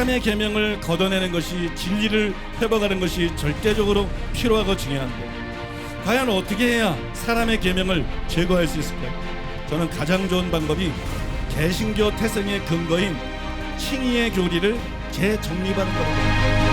사람의 계명을 걷어내는 것이 진리를 회복하는 것이 절대적으로 필요하고 중요한데 과연 어떻게 해야 사람의 계명을 제거할 수 있을까요? 저는 가장 좋은 방법이 개신교 태생의 근거인 칭의의 교리를 재정립하는 겁니다.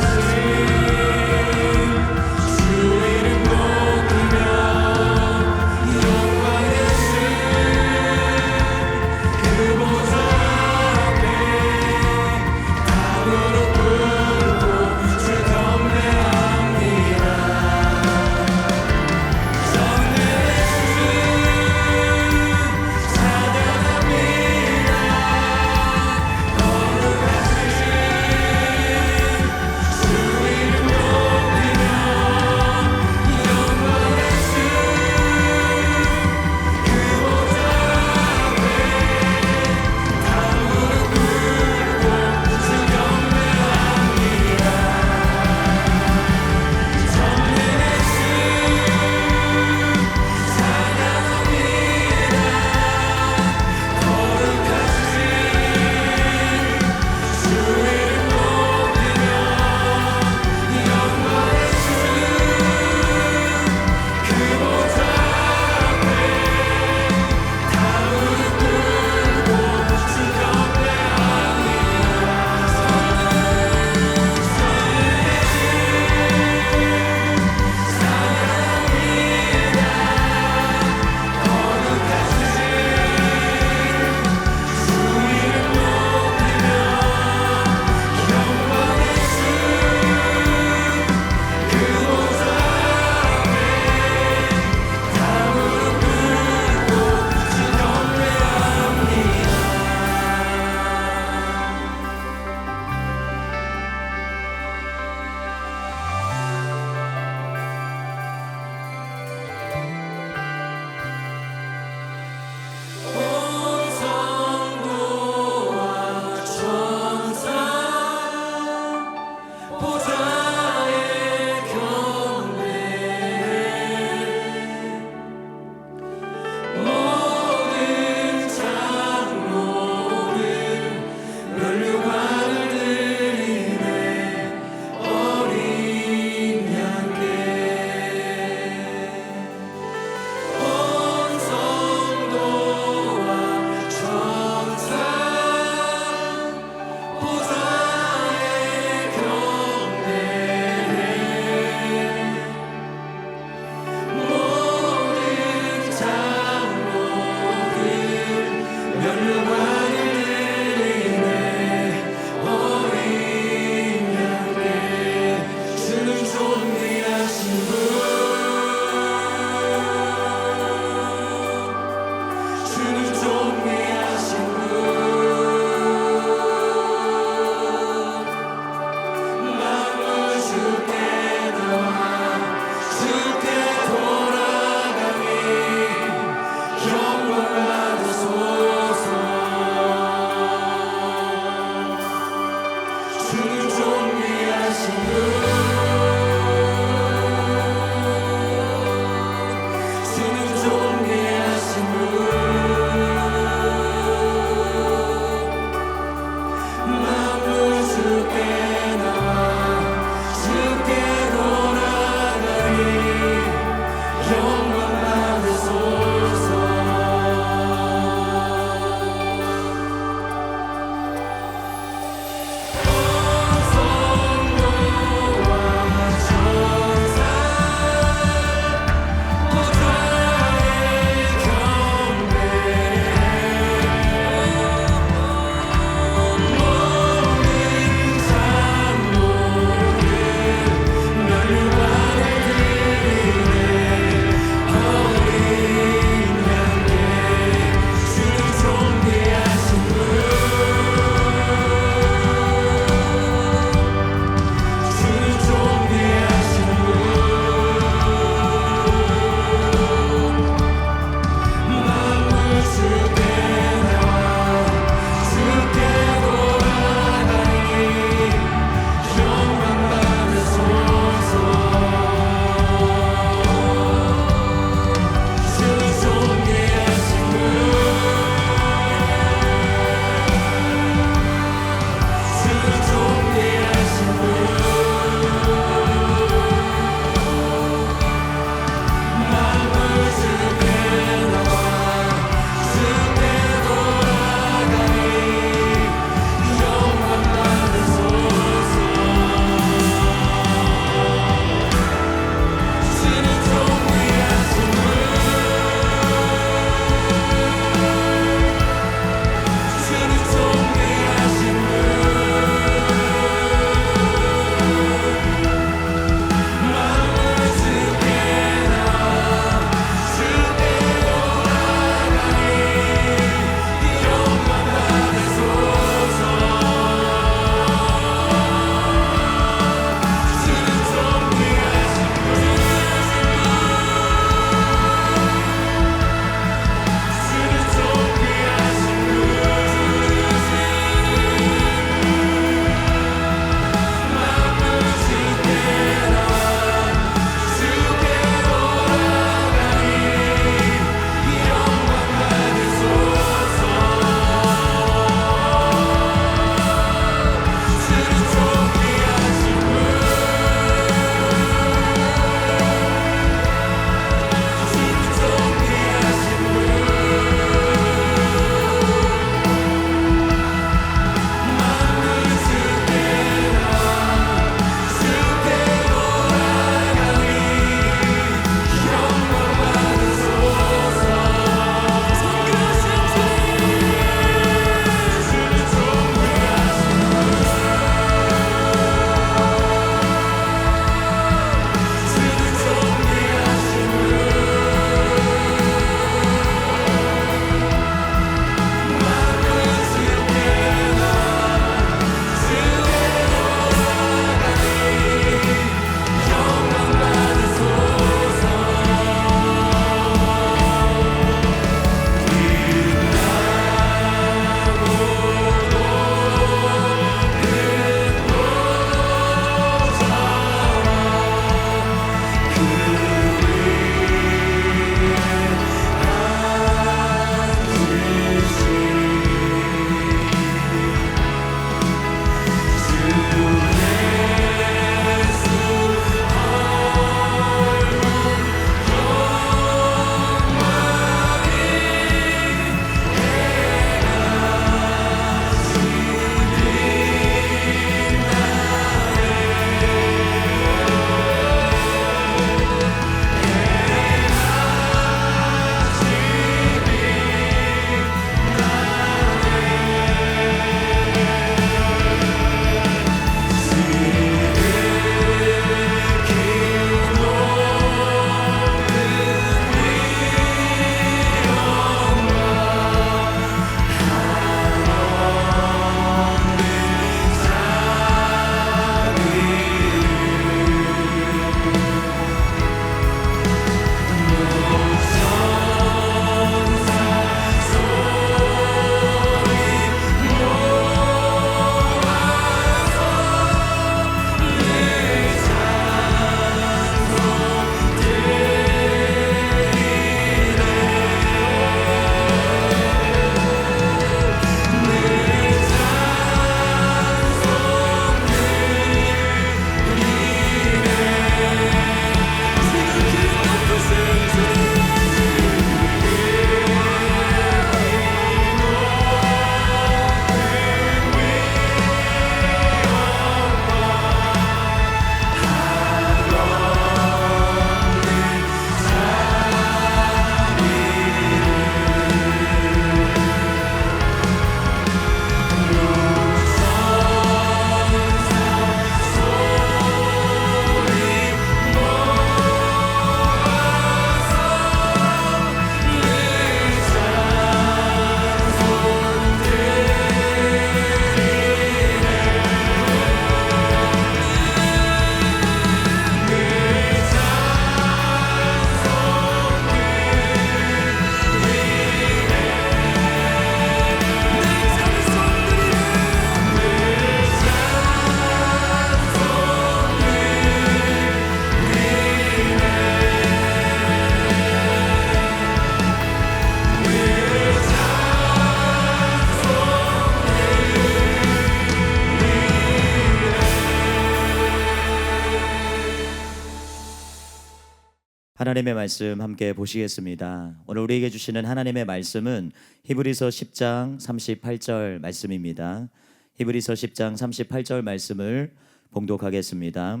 하나님의 말씀 함께 보시겠습니다. 오늘 우리에게 주시는 하나님의 말씀은 히브리서 10장 38절 말씀입니다. 히브리서 10장 38절 말씀을 봉독하겠습니다.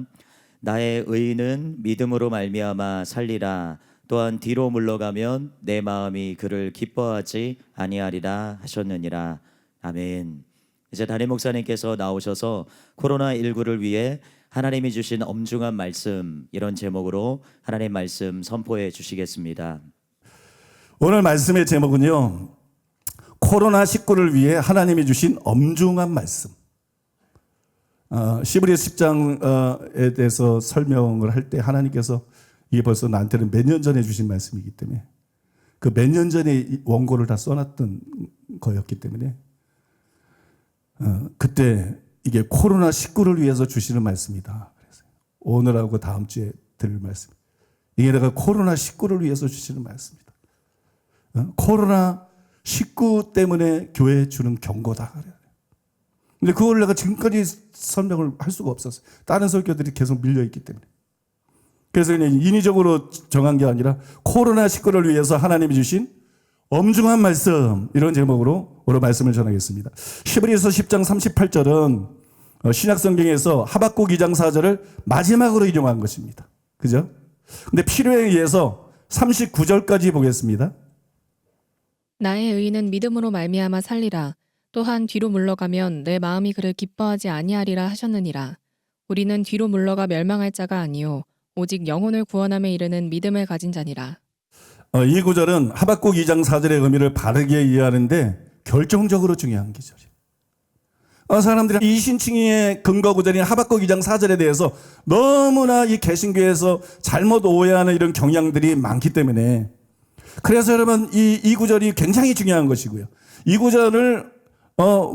나의 의인은 믿음으로 말미암아 살리라. 또한 뒤로 물러가면 내 마음이 그를 기뻐하지 아니하리라 하셨느니라. 아멘. 이제 담임 목사님께서 나오셔서 코로나19를 위해 하나님이 주신 엄중한 말씀, 이런 제목으로 하나님 말씀 선포해 주시겠습니다. 오늘 말씀의 제목은요, 코로나19를 위해 하나님이 주신 엄중한 말씀. 히브리서 10장에 대해서 설명을 할 때 하나님께서 이게 벌써 나한테는 몇 년 전에 주신 말씀이기 때문에 그 몇 년 전에 원고를 다 써놨던 거였기 때문에 그때 이게 코로나19를 위해서 주시는 말씀이다. 그래서 오늘하고 다음 주에 들을 말씀. 이게 내가 코로나19를 위해서 주시는 말씀이다. 코로나19 때문에 교회에 주는 경고다. 근데 그걸 내가 지금까지 설명을 할 수가 없었어요. 다른 설교들이 계속 밀려있기 때문에. 그래서 그냥 인위적으로 정한 게 아니라 코로나19를 위해서 하나님이 주신 엄중한 말씀, 이런 제목으로 오늘 말씀을 전하겠습니다. 히브리서 10장 38절은 신약성경에서 하박국 2장 4절을 마지막으로 인용한 것입니다. 그죠? 근데 필요에 의해서 39절까지 보겠습니다. 나의 의인은 믿음으로 말미암아 살리라. 또한 뒤로 물러가면 내 마음이 그를 기뻐하지 아니하리라 하셨느니라. 우리는 뒤로 물러가 멸망할 자가 아니요 오직 영혼을 구원함에 이르는 믿음을 가진 자니라. 이 구절은 하박국 2장 4절의 의미를 바르게 이해하는데 결정적으로 중요한 구절이에요. 사람들이 이 신칭의의 근거 구절인 하박국 2장 4절에 대해서 너무나 이 개신교에서 잘못 오해하는 이런 경향들이 많기 때문에, 그래서 여러분 이 구절이 굉장히 중요한 것이고요. 이 구절을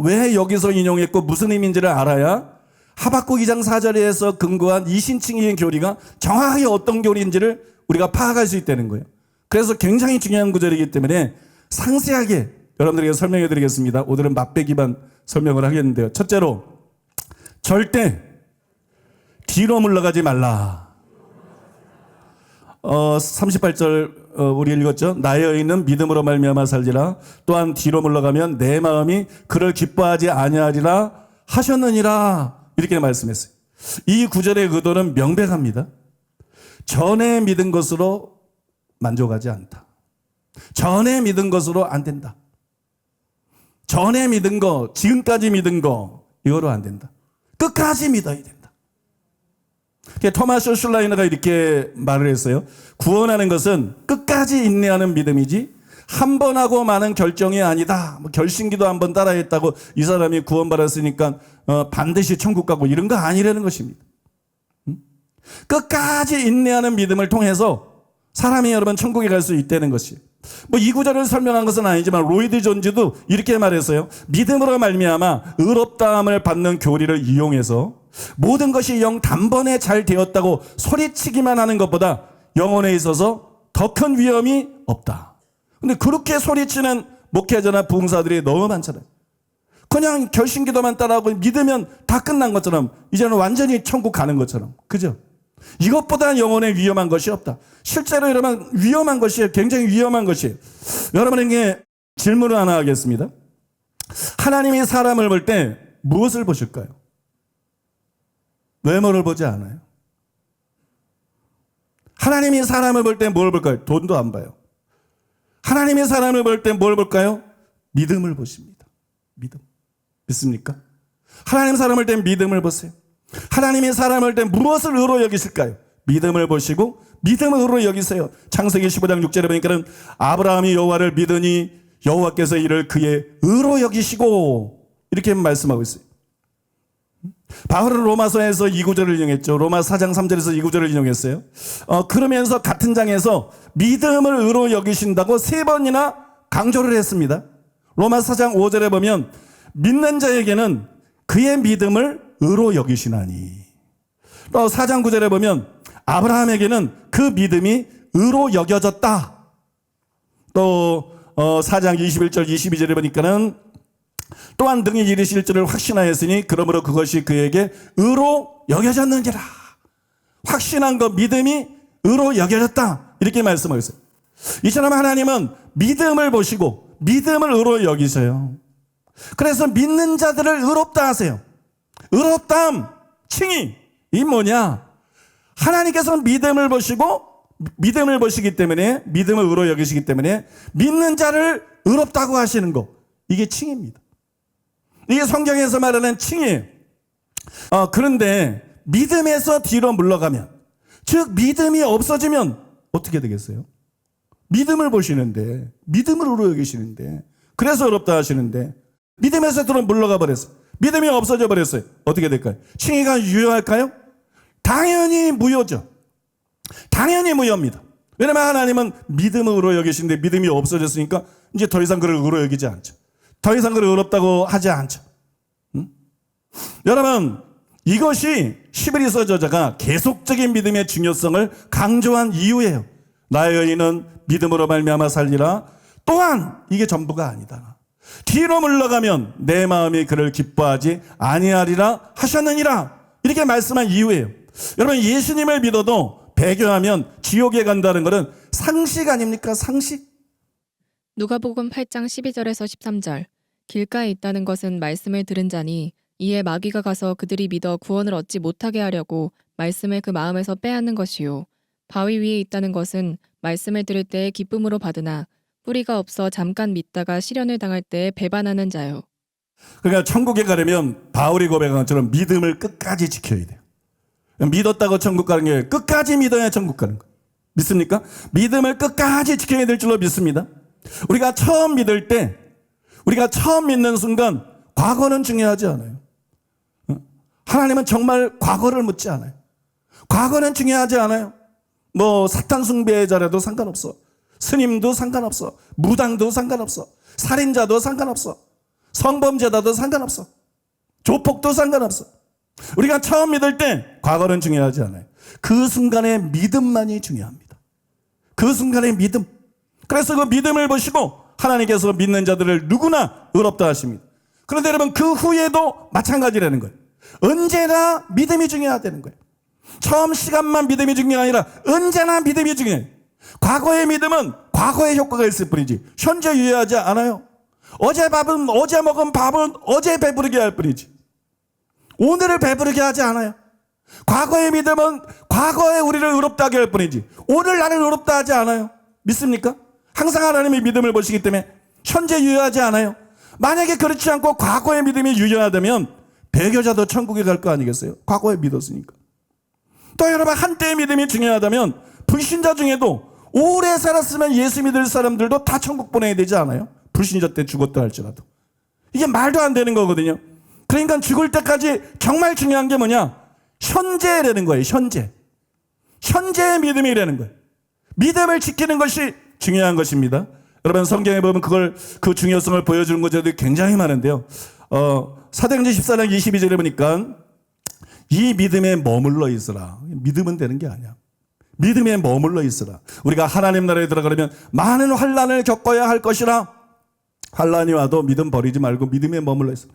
왜 여기서 인용했고 무슨 의미인지를 알아야 하박국 2장 4절에서 근거한 이 신칭의의 교리가 정확하게 어떤 교리인지를 우리가 파악할 수 있다는 거예요. 그래서 굉장히 중요한 구절이기 때문에 상세하게 여러분들에게 설명해 드리겠습니다. 오늘은 맛배기만 설명을 하겠는데요. 첫째로, 절대 뒤로 물러가지 말라. 38절 우리 읽었죠? 나의 의인은 믿음으로 말미암아 살리라. 또한 뒤로 물러가면 내 마음이 그를 기뻐하지 아니하리라 하셨느니라. 이렇게 말씀했어요. 이 구절의 의도는 명백합니다. 전에 믿은 것으로 만족하지 않다. 전에 믿은 것으로 안 된다. 전에 믿은 거, 지금까지 믿은 거, 이거로 안 된다. 끝까지 믿어야 된다. 토마스 슐라이너가 이렇게 말을 했어요. 구원하는 것은 끝까지 인내하는 믿음이지 한 번 하고 마는 결정이 아니다. 결심기도 한 번 따라했다고 이 사람이 구원받았으니까 반드시 천국 가고 이런 거 아니라는 것입니다. 끝까지 인내하는 믿음을 통해서 사람이 여러분 천국에 갈 수 있다는 것이. 이 구절을 설명한 것은 아니지만 로이드 존즈도 이렇게 말했어요. 믿음으로 말미암아 의롭다함을 받는 교리를 이용해서 모든 것이 영 단번에 잘 되었다고 소리치기만 하는 것보다 영혼에 있어서 더 큰 위험이 없다. 근데 그렇게 소리치는 목회자나 부흥사들이 너무 많잖아요. 그냥 결심기도만 따라하고 믿으면 다 끝난 것처럼, 이제는 완전히 천국 가는 것처럼. 그죠? 이것보다 영혼에 위험한 것이 없다. 실제로 여러분 위험한 것이에요. 굉장히 위험한 것이에요. 여러분에게 질문을 하나 하겠습니다. 하나님이 사람을 볼 때 무엇을 보실까요? 외모를 보지 않아요. 하나님이 사람을 볼 때 뭘 볼까요? 돈도 안 봐요. 하나님이 사람을 볼 때 뭘 볼까요? 믿음을 보십니다. 믿음. 믿습니까? 하나님 사람을 볼 때 믿음을 보세요. 하나님이 사람을 볼 때 무엇을 의로 여기실까요? 믿음을 보시고 믿음을 의로 여기세요. 창세기 15장 6절에 보니까는 아브라함이 여호와를 믿으니 여호와께서 이를 그의 의로 여기시고, 이렇게 말씀하고 있어요. 바울은 로마서에서 이 구절을 인용했죠. 로마 4장 3절에서 이 구절을 인용했어요. 그러면서 같은 장에서 믿음을 의로 여기신다고 3번이나 강조를 했습니다. 로마 4장 5절에 보면 믿는 자에게는 그의 믿음을 의로 여기시나니. 또 4장 9절에 보면 아브라함에게는 그 믿음이 의로 여겨졌다. 또 4장 21절 22절에 보니까는 또한 등이 이르실 줄을 확신하였으니 그러므로 그것이 그에게 의로 여겨졌느니라. 확신한 것, 믿음이 의로 여겨졌다. 이렇게 말씀하고 있어요. 이처럼 하나님은 믿음을 보시고 믿음을 의로 여기셔요. 그래서 믿는 자들을 의롭다 하세요. 의롭다함, 칭의. 이 뭐냐? 하나님께서는 믿음을 보시고 믿음을 보시기 때문에 믿음을 의로 여기시기 때문에 믿는 자를 의롭다고 하시는 거. 이게 칭의입니다. 이게 성경에서 말하는 칭의예요. 그런데 믿음에서 뒤로 물러가면, 즉 믿음이 없어지면 어떻게 되겠어요? 믿음을 보시는데, 믿음을 의로 여기시는데, 그래서 의롭다 하시는데 믿음에서 뒤로 물러가 버렸어요. 믿음이 없어져 버렸어요. 어떻게 될까요? 칭의가 유효할까요? 당연히 무효죠. 당연히 무효입니다. 왜냐하면 하나님은 믿음을 의로 여기시는데 믿음이 없어졌으니까 이제 더 이상 그를 의로 여기지 않죠. 더 이상 그를 의롭다고 하지 않죠. 여러분, 이것이 히브리서 저자가 계속적인 믿음의 중요성을 강조한 이유예요. 나의 의인은 믿음으로 말미암아 살리라. 또한 이게 전부가 아니다. 뒤로 물러가면 내 마음이 그를 기뻐하지 아니하리라 하셨느니라. 이렇게 말씀한 이유예요. 여러분, 예수님을 믿어도 배교하면 지옥에 간다는 것은 상식 아닙니까? 상식. 누가복음 8장 12절에서 13절. 길가에 있다는 것은 말씀을 들은 자니 이에 마귀가 가서 그들이 믿어 구원을 얻지 못하게 하려고 말씀을 그 마음에서 빼앗는 것이요. 바위 위에 있다는 것은 말씀을 들을 때에 기쁨으로 받으나 뿌리가 없어 잠깐 믿다가 시련을 당할 때에 배반하는 자요. 그러니까 천국에 가려면 바울이 고백한 것처럼 믿음을 끝까지 지켜야 돼요. 믿었다고 천국 가는 게 아니라 끝까지 믿어야 천국 가는 거예요. 믿습니까? 믿음을 끝까지 지켜야 될 줄로 믿습니다. 우리가 처음 믿을 때, 우리가 처음 믿는 순간 과거는 중요하지 않아요. 하나님은 정말 과거를 묻지 않아요. 과거는 중요하지 않아요. 뭐 사탄 숭배자라도 상관없어. 스님도 상관없어. 무당도 상관없어. 살인자도 상관없어. 성범죄자도 상관없어. 조폭도 상관없어. 우리가 처음 믿을 때 과거는 중요하지 않아요. 그 순간의 믿음만이 중요합니다. 그 순간의 믿음. 그래서 그 믿음을 보시고 하나님께서 믿는 자들을 누구나 의롭다 하십니다. 그런데 여러분, 그 후에도 마찬가지라는 거예요. 언제나 믿음이 중요하다는 거예요. 처음 시간만 믿음이 중요한 게 아니라 언제나 믿음이 중요해요. 과거의 믿음은 과거의 효과가 있을 뿐이지 현재 유효하지 않아요. 어제 먹은 밥은 어제 배부르게 할 뿐이지 오늘을 배부르게 하지 않아요. 과거의 믿음은 과거에 우리를 의롭다 하게 할 뿐이지 오늘 나를 의롭다 하지 않아요. 믿습니까? 항상 하나님의 믿음을 보시기 때문에 현재 유효하지 않아요. 만약에 그렇지 않고 과거의 믿음이 유효하다면 배교자도 천국에 갈 거 아니겠어요? 과거에 믿었으니까. 또 여러분, 한때의 믿음이 중요하다면 불신자 중에도 오래 살았으면 예수 믿을 사람들도 다 천국 보내야 되지 않아요? 불신자 때 죽었다 할지라도. 이게 말도 안 되는 거거든요. 그러니까 죽을 때까지 정말 중요한 게 뭐냐? 현재라는 거예요. 현재. 현재의 믿음이라는 거예요. 믿음을 지키는 것이 중요한 것입니다. 여러분, 성경에 보면 그 중요성을 보여주는 것들이 굉장히 많은데요. 사도행전 14장 22절에 보니까 이 믿음에 머물러 있으라. 믿으면 되는 게 아니야. 믿음에 머물러 있으라. 우리가 하나님 나라에 들어가려면 많은 환난을 겪어야 할 것이라. 환난이 와도 믿음 버리지 말고 믿음에 머물러 있으라.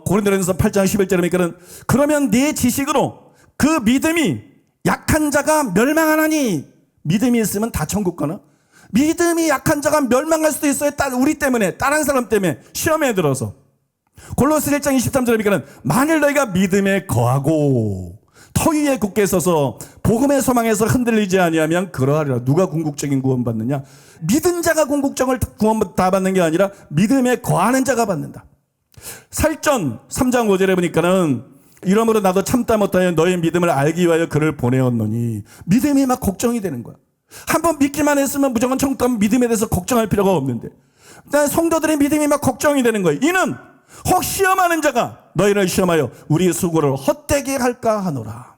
고린도전서 8장 11절에 보니까 그러면 네 지식으로 그 믿음이 약한 자가 멸망하나니. 믿음이 있으면 다 천국 가나? 믿음이 약한 자가 멸망할 수도 있어요. 우리 때문에, 다른 사람 때문에 시험에 들어서. 골로새 1장 23절에 보니까 만일 너희가 믿음에 거하고 터 위에 굳게 서서 복음의 소망에서 흔들리지 아니하면 그러하리라. 누가 궁극적인 구원 받느냐? 믿은 자가 궁극적을 구원 다 받는 게 아니라 믿음에 거하는 자가 받는다. 살전 3장 5절에 보니까는 이러므로 나도 참다 못하여 너의 믿음을 알기 위하여 그를 보내었노니. 믿음이 막 걱정이 되는 거야. 한번 믿기만 했으면 무조건 천국 가면 믿음에 대해서 걱정할 필요가 없는데 성도들의 믿음이 막 걱정이 되는 거예요. 이는 혹 시험하는 자가 너희를 시험하여 우리 수고를 헛되게 할까 하노라.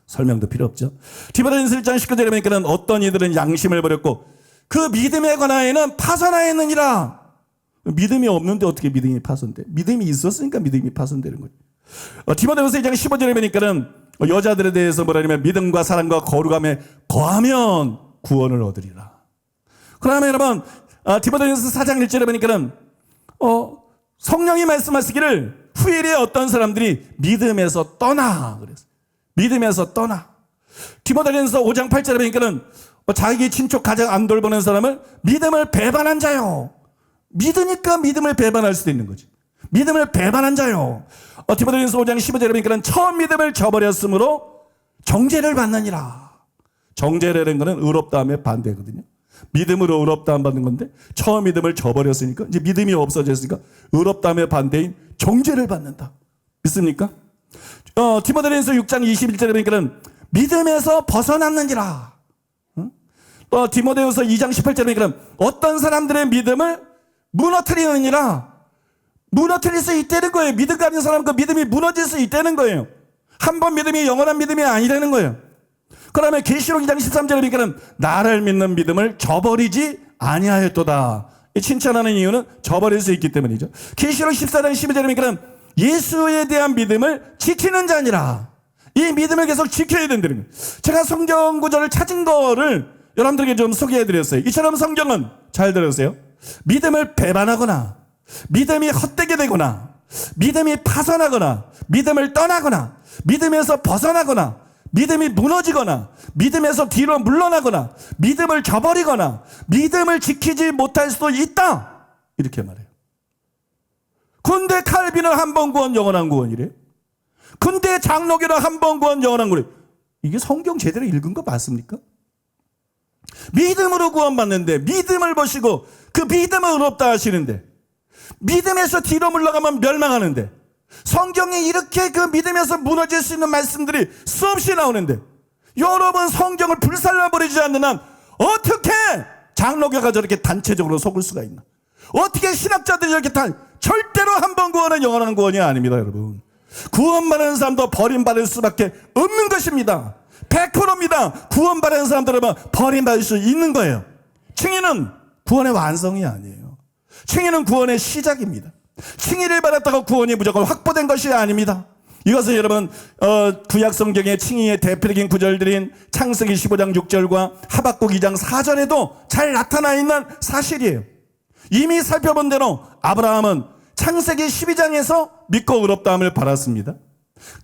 설명도 필요 없죠. 디모데전서 1장 19절에 보니까 어떤 이들은 양심을 버렸고 그 믿음에 관하여는 파선하였느니라. 믿음이 없는데 어떻게 믿음이 파손돼? 믿음이 있었으니까 믿음이 파손되는 거예요. 디모데전서 2장 15절에 보니까 여자들에 대해서 뭐라냐면 믿음과 사랑과 거룩함에 거하면 구원을 얻으리라. 그러면 여러분, 디모데전서 4장 1절에 보니까 성령이 말씀하시기를 후일에 어떤 사람들이 믿음에서 떠나 그랬어요. 믿음에서 떠나. 디모데전서 5장 8절에 보니까는 자기 친족 가장 안 돌보는 사람을 믿음을 배반한 자요. 믿으니까 믿음을 배반할 수도 있는 거지. 믿음을 배반한 자요. 디모데전서 5장 15절에 보니까는 처음 믿음을 저버렸으므로 정죄를 받느니라. 정죄라는 것은 의롭다함의 반대거든요. 믿음으로 의롭다함 받는 건데 처음 믿음을 저버렸으니까 이제 믿음이 없어졌으니까 의롭다함의 반대인 정죄를 받는다. 믿습니까? 디모데전서 6장 21절에 보니까는 믿음에서 벗어났느니라. 또 디모데후서 2장 18절에 보니까 어떤 사람들의 믿음을 무너뜨리느니라. 무너뜨릴 수 있다는 거예요. 믿음 가진 사람 그 믿음이 무너질 수 있다는 거예요. 한 번 믿음이 영원한 믿음이 아니라는 거예요. 그다음에 계시록 2장 13절에 보니까 나를 믿는 믿음을 저버리지 아니하였도다. 칭찬하는 이유는 저버릴 수 있기 때문이죠. 계시록 14장 12절에 보니까 예수에 대한 믿음을 지키는 자니라. 이 믿음을 계속 지켜야 된다는 거예요. 제가 성경 구절을 찾은 거를 여러분들에게 좀 소개해드렸어요. 이처럼 성경은 잘 들으세요. 믿음을 배반하거나 믿음이 헛되게 되거나 믿음이 파산하거나 믿음을 떠나거나 믿음에서 벗어나거나 믿음이 무너지거나 믿음에서 뒤로 물러나거나 믿음을 저버리거나 믿음을 지키지 못할 수도 있다. 이렇게 말해요. 근데 칼빈은 한 번 구원 영원한 구원이래요. 근데 장로교는 한 번 구원 영원한 구원. 이게 성경 제대로 읽은 거 맞습니까? 믿음으로 구원받는데 믿음을 보시고 그 믿음은 의롭다 하시는데 믿음에서 뒤로 물러가면 멸망하는데 성경에 이렇게 그 믿음에서 무너질 수 있는 말씀들이 수없이 나오는데 여러분 성경을 불살라버리지 않는 한 어떻게 장로교가 저렇게 단체적으로 속을 수가 있나? 어떻게 신학자들이 저렇게 절대로 한 번 구원은 영원한 구원이 아닙니다. 여러분 구원받은 사람도 버림받을 수밖에 없는 것입니다. 100%입니다. 구원받은 사람들은 버림받을 수 있는 거예요. 칭의는 구원의 완성이 아니에요. 칭의는 구원의 시작입니다. 칭의를 받았다고 구원이 무조건 확보된 것이 아닙니다. 이것은 여러분 구약 성경의 칭의의 대표적인 구절들인 창세기 15장 6절과 하박국 2장 4절에도 잘 나타나 있는 사실이에요. 이미 살펴본 대로 아브라함은 창세기 12장에서 믿고 의롭다함을 받았습니다.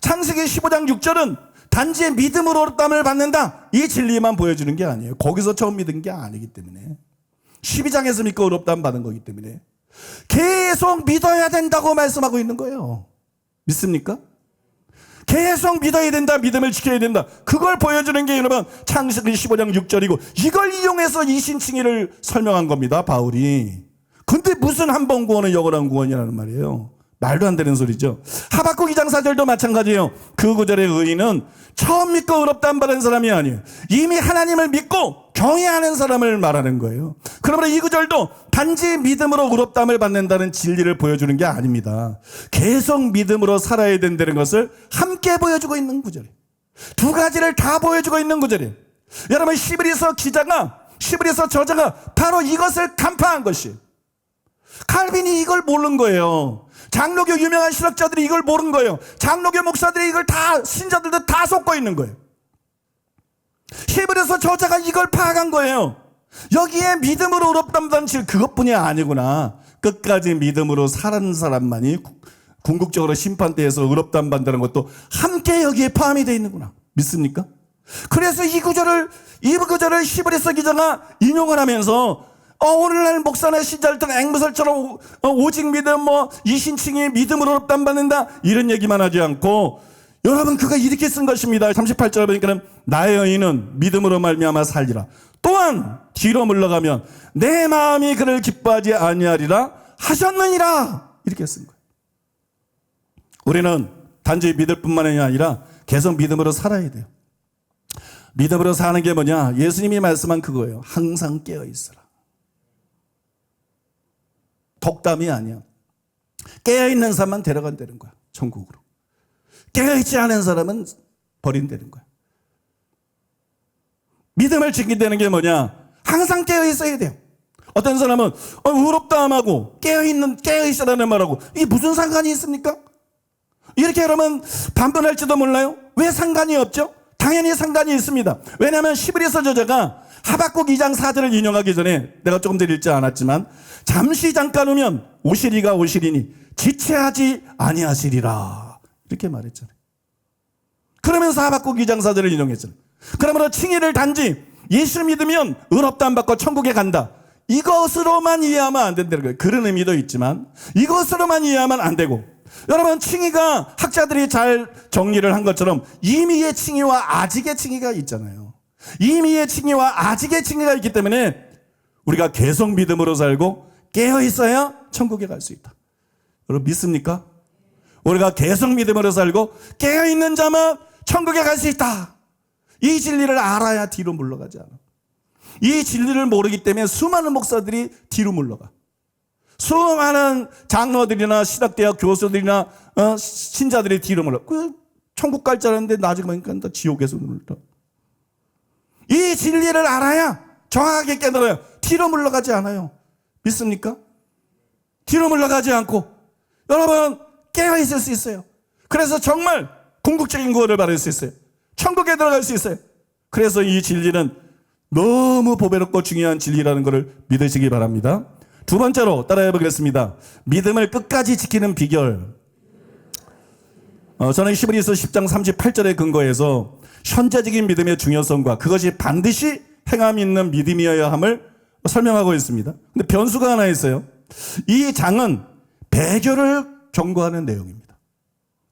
창세기 15장 6절은 단지 믿음으로 의롭다함을 받는다 이 진리만 보여주는 게 아니에요. 거기서 처음 믿은 게 아니기 때문에 12장에서 믿고 의롭다함 받은 거기 때문에 계속 믿어야 된다고 말씀하고 있는 거예요. 믿습니까? 계속 믿어야 된다. 믿음을 지켜야 된다. 그걸 보여주는 게 여러분 창세기 15장 6절이고 이걸 이용해서 이신칭의를 설명한 겁니다. 바울이. 근데 무슨 한 번 구원은 영원한 구원이라는 말이에요. 말도 안 되는 소리죠. 하박국 2장 4절도 마찬가지예요. 그 구절의 의의는 처음 믿고 의롭다함 받은 사람이 아니에요. 이미 하나님을 믿고 경외하는 사람을 말하는 거예요. 그러므로 이 구절도 단지 믿음으로 의롭다함을 받는다는 진리를 보여주는 게 아닙니다. 계속 믿음으로 살아야 된다는 것을 함께 보여주고 있는 구절이에요. 두 가지를 다 보여주고 있는 구절이에요. 여러분 히브리서 저자가 바로 이것을 간파한 것이에요. 칼빈이 이걸 모르는 거예요. 장로교 유명한 신학자들이 이걸 모르는 거예요. 장로교 목사들이 이걸 다 신자들도 다 속고 있는 거예요. 히브리서 저자가 이걸 파악한 거예요. 여기에 믿음으로 의롭다는 질 그것뿐이 아니구나. 끝까지 믿음으로 살아는 사람만이 궁극적으로 심판대에서 의롭다함 받는다는 것도 함께 여기에 포함이 되어 있는구나. 믿습니까? 그래서 이 구절을 히브리서 기자가 인용을 하면서 오늘날 목사나 신자들은 앵무새처럼 오직 믿음 이신칭의 믿음으로 의롭다함 받는다 이런 얘기만 하지 않고 여러분 그가 이렇게 쓴 것입니다. 38절에 보니까 나의 의인은 믿음으로 말미암아 살리라. 또한 뒤로 물러가면 내 마음이 그를 기뻐하지 아니하리라 하셨느니라 이렇게 쓴 거예요. 우리는 단지 믿을 뿐만이 아니라 계속 믿음으로 살아야 돼요. 믿음으로 사는 게 뭐냐? 예수님이 말씀한 그거예요. 항상 깨어 있어라. 독담이 아니야. 깨어있는 사람만 데려간다는 거야. 천국으로. 깨어있지 않은 사람은 버린다는 거야. 믿음을 지킨다는 게 뭐냐? 항상 깨어있어야 돼요. 어떤 사람은 의롭다함하고 깨어있으라는 말하고 이게 무슨 상관이 있습니까? 이렇게 여러분 반문할지도 몰라요. 왜 상관이 없죠? 당연히 상관이 있습니다. 왜냐하면 히브리서 저자가 하박국 2장 4절을 인용하기 전에 내가 조금 전에 읽지 않았지만 잠시 잠깐 후면 오시리가 오시리니 지체하지 아니하시리라 이렇게 말했잖아요. 그러면서 하박국 2장 4절을 인용했잖아요. 그러므로 칭의를 단지 예수 믿으면 의롭다함 받고 천국에 간다, 이것으로만 이해하면 안 된다는 거예요. 그런 의미도 있지만 이것으로만 이해하면 안 되고, 여러분 칭의가 학자들이 잘 정리를 한 것처럼 임의의 칭의와 아직의 칭의가 있잖아요. 임의의 칭의와 아직의 칭의가 있기 때문에 우리가 계속 믿음으로 살고 깨어 있어야 천국에 갈 수 있다. 여러분 믿습니까? 우리가 계속 믿음으로 살고 깨어 있는 자만 천국에 갈 수 있다. 이 진리를 알아야 뒤로 물러가지 않아. 이 진리를 모르기 때문에 수많은 목사들이 뒤로 물러가. 수많은 장로들이나 신학대학 교수들이나 신자들이 뒤로 물러가. 천국 갈 줄 알았는데 나중에 보니까 다 지옥에서 물러가. 이 진리를 알아야 정확하게 깨달아요. 뒤로 물러가지 않아요. 믿습니까? 뒤로 물러가지 않고 여러분 깨어 있을 수 있어요. 그래서 정말 궁극적인 구원을 받을 수 있어요. 천국에 들어갈 수 있어요. 그래서 이 진리는 너무 보배롭고 중요한 진리라는 것을 믿으시기 바랍니다. 두 번째로 따라해 보겠습니다. 믿음을 끝까지 지키는 비결. 저는 히브리서 10장 38절에 근거해서 현재적인 믿음의 중요성과 그것이 반드시 행함이 있는 믿음이어야 함을 설명하고 있습니다. 근데 변수가 하나 있어요. 이 장은 배교를 경고하는 내용입니다.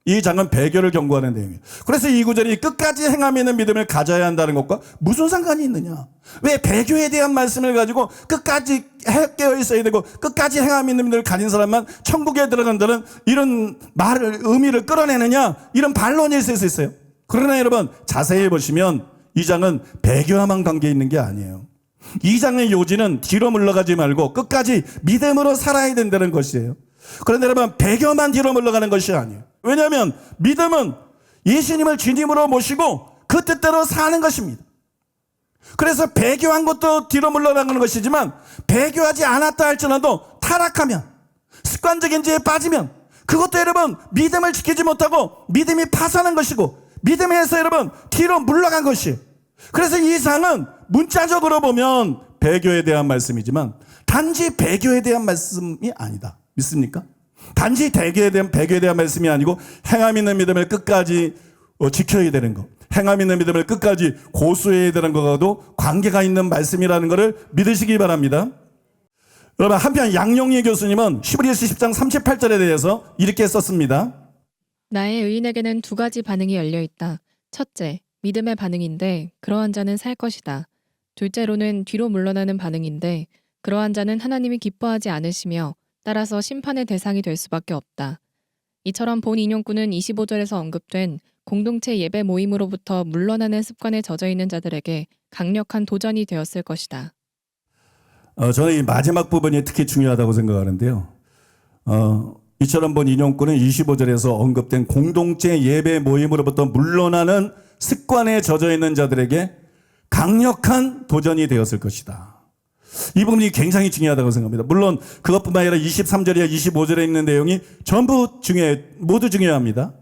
이 장은 배교를 경고하는 내용이에요. 그래서 이 구절이 끝까지 행함이 있는 믿음을 가져야 한다는 것과 무슨 상관이 있느냐? 왜 배교에 대한 말씀을 가지고 끝까지 깨어 있어야 되고 끝까지 행함이 있는 믿음을 가진 사람만 천국에 들어간다는 이런 말을, 의미를 끌어내느냐? 이런 반론이 있을 수 있어요. 그러나 여러분 자세히 보시면 이 장은 배교와만 관계 있는 게 아니에요. 이 장의 요지는 뒤로 물러가지 말고 끝까지 믿음으로 살아야 된다는 것이에요. 그런데 여러분 배교만 뒤로 물러가는 것이 아니에요. 왜냐하면 믿음은 예수님을 주님으로 모시고 그 뜻대로 사는 것입니다. 그래서 배교한 것도 뒤로 물러나가는 것이지만 배교하지 않았다 할지라도 타락하면, 습관적인 죄에 빠지면 그것도 여러분 믿음을 지키지 못하고 믿음이 파산한 것이고 믿음에서 여러분 뒤로 물러간 것이에요. 그래서 이 장은 문자적으로 보면 배교에 대한 말씀이지만 단지 배교에 대한 말씀이 아니다. 믿습니까? 단지 배교에 대한 말씀이 아니고 행함 있는 믿음을 끝까지 지켜야 되는 것, 행함 있는 믿음을 끝까지 고수해야 되는 것과도 관계가 있는 말씀이라는 것을 믿으시기 바랍니다. 여러분 한편 양용희 교수님은 히브리서 10장 38절에 대해서 이렇게 썼습니다. 나의 의인에게는 두 가지 반응이 열려 있다. 첫째, 믿음의 반응인데 그러한 자는 살 것이다. 둘째로는 뒤로 물러나는 반응인데 그러한 자는 하나님이 기뻐하지 않으시며 따라서 심판의 대상이 될 수밖에 없다. 이처럼 본 인용구는 25절에서 언급된 공동체 예배 모임으로부터 물러나는 습관에 젖어 있는 자들에게 강력한 도전이 되었을 것이다. 저는 이 마지막 부분이 특히 중요하다고 생각하는데요. 이처럼 본 인용구는 25절에서 언급된 공동체 예배 모임으로부터 물러나는 습관에 젖어 있는 자들에게 강력한 도전이 되었을 것이다. 이 부분이 굉장히 중요하다고 생각합니다. 물론 그것뿐만 아니라 23절이나 25절에 있는 내용이 전부 모두 중요합니다.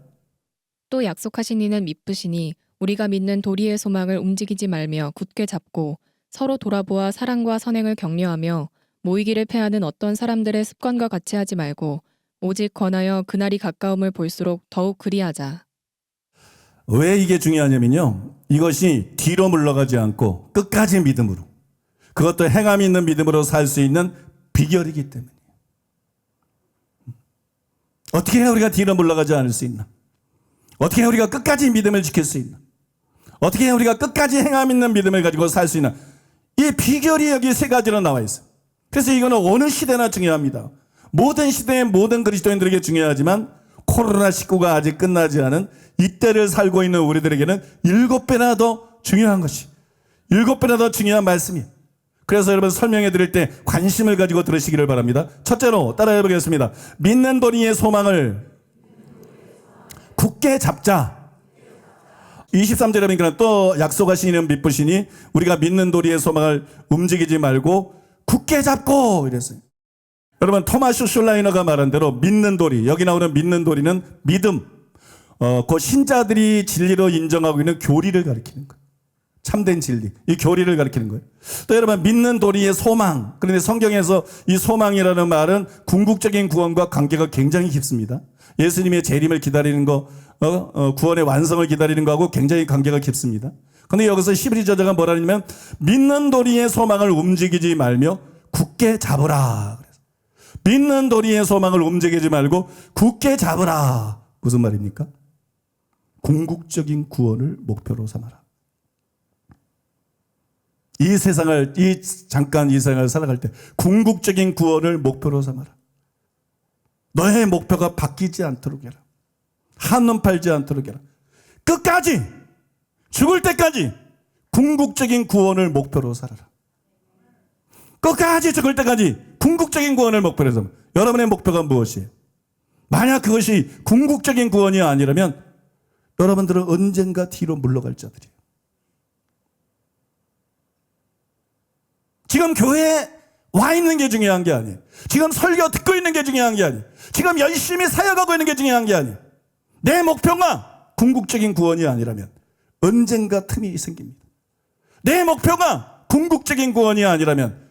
또 약속하신 이는 미쁘시니 우리가 믿는 도리의 소망을 움직이지 말며 굳게 잡고 서로 돌아보아 사랑과 선행을 격려하며 모이기를 패하는 어떤 사람들의 습관과 같이 하지 말고 오직 권하여 그날이 가까움을 볼수록 더욱 그리하자. 왜 이게 중요하냐면요. 이것이 뒤로 물러가지 않고 끝까지 믿음으로, 그것도 행함이 있는 믿음으로 살 수 있는 비결이기 때문이에요. 어떻게 해야 우리가 뒤로 물러가지 않을 수 있나? 어떻게 해야 우리가 끝까지 믿음을 지킬 수 있나? 어떻게 해야 우리가 끝까지 행함 있는 믿음을 가지고 살 수 있나? 이 비결이 여기 세 가지로 나와 있어요. 그래서 이거는 어느 시대나 중요합니다. 모든 시대의 모든 그리스도인들에게 중요하지만 코로나19가 아직 끝나지 않은 이때를 살고 있는 우리들에게는 7배나 더 중요한 것이, 7배나 더 중요한 말씀이에요. 그래서 여러분 설명해 드릴 때 관심을 가지고 들으시기를 바랍니다. 첫째로 따라해 보겠습니다. 믿는 도리의 소망을 굳게 잡자. 23절에 보니까 또 약속하신 이는 미쁘시니 우리가 믿는 도리의 소망을 움직이지 말고 굳게 잡고 이랬어요. 여러분 토마스 슐라이너가 말한 대로 믿는 도리, 여기 나오는 믿는 도리는 믿음, 그 신자들이 진리로 인정하고 있는 교리를 가리키는 거예요. 참된 진리, 이 교리를 가리키는 거예요. 또 여러분 믿는 도리의 소망, 그런데 성경에서 이 소망이라는 말은 궁극적인 구원과 관계가 굉장히 깊습니다. 예수님의 재림을 기다리는 거, 구원의 완성을 기다리는 거하고 굉장히 관계가 깊습니다. 근데 여기서 히브리 저자가 뭐라 하냐면 믿는 도리의 소망을 움직이지 말며 굳게 잡으라. 믿는 도리의 소망을 움직이지 말고 굳게 잡으라. 무슨 말입니까? 궁극적인 구원을 목표로 삼아라. 이 세상을 잠깐 이 세상을 살아갈 때 궁극적인 구원을 목표로 삼아라. 너의 목표가 바뀌지 않도록 해라. 한눈 팔지 않도록 해라. 끝까지 죽을 때까지 궁극적인 구원을 목표로 살아라. 끝까지 죽을 때까지 궁극적인 구원을 목표로 삼아라. 여러분의 목표가 무엇이에요? 만약 그것이 궁극적인 구원이 아니라면 여러분들은 언젠가 뒤로 물러갈 자들이에요. 지금 교회에 와 있는 게 중요한 게 아니에요. 지금 설교 듣고 있는 게 중요한 게 아니에요. 지금 열심히 사역하고 있는 게 중요한 게 아니에요. 내 목표가 궁극적인 구원이 아니라면 언젠가 틈이 생깁니다. 내 목표가 궁극적인 구원이 아니라면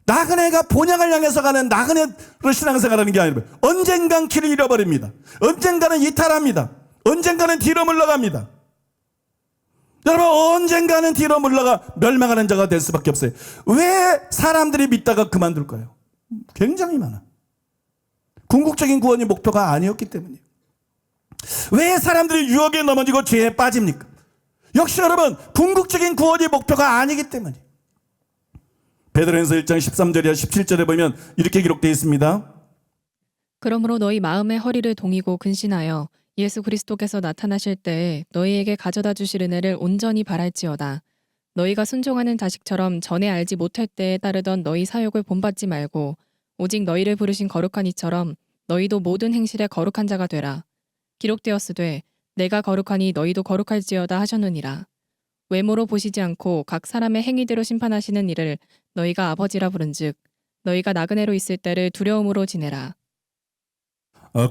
나그네가 본향을 향해서 가는 나그네로 신앙생활하는 게 아니라 언젠간 길을 잃어버립니다. 언젠가는 이탈합니다. 언젠가는 뒤로 물러갑니다. 여러분, 언젠가는 뒤로 물러가 멸망하는 자가 될 수밖에 없어요. 왜 사람들이 믿다가 그만둘까요? 굉장히 많아. 궁극적인 구원이 목표가 아니었기 때문이에요. 왜 사람들이 유혹에 넘어지고 죄에 빠집니까? 역시 여러분, 궁극적인 구원이 목표가 아니기 때문이에요. 베드로전서 1장 13절이나 17절에 보면 이렇게 기록되어 있습니다. 그러므로 너희 마음의 허리를 동이고 근신하여 예수 그리스도께서 나타나실 때에 너희에게 가져다 주실 은혜를 온전히 바랄지어다. 너희가 순종하는 자식처럼 전에 알지 못할 때에 따르던 너희 사욕을 본받지 말고 오직 너희를 부르신 거룩한 이처럼 너희도 모든 행실에 거룩한 자가 되라. 기록되었으되 내가 거룩하니 너희도 거룩할지어다 하셨느니라. 외모로 보시지 않고 각 사람의 행위대로 심판하시는 이를 너희가 아버지라 부른즉 너희가 나그네로 있을 때를 두려움으로 지내라.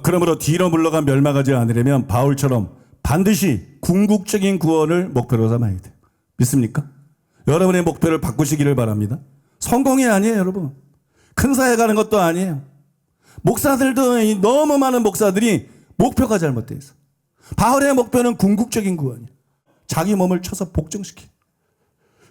그러므로 뒤로 물러가 멸망하지 않으려면 바울처럼 반드시 궁극적인 구원을 목표로 삼아야 돼요. 믿습니까? 여러분의 목표를 바꾸시기를 바랍니다. 성공이 아니에요, 여러분. 큰 사회 가는 것도 아니에요. 목사들도 너무 많은 목사들이 목표가 잘못되어 있어. 바울의 목표는 궁극적인 구원이에요. 자기 몸을 쳐서 복종시키.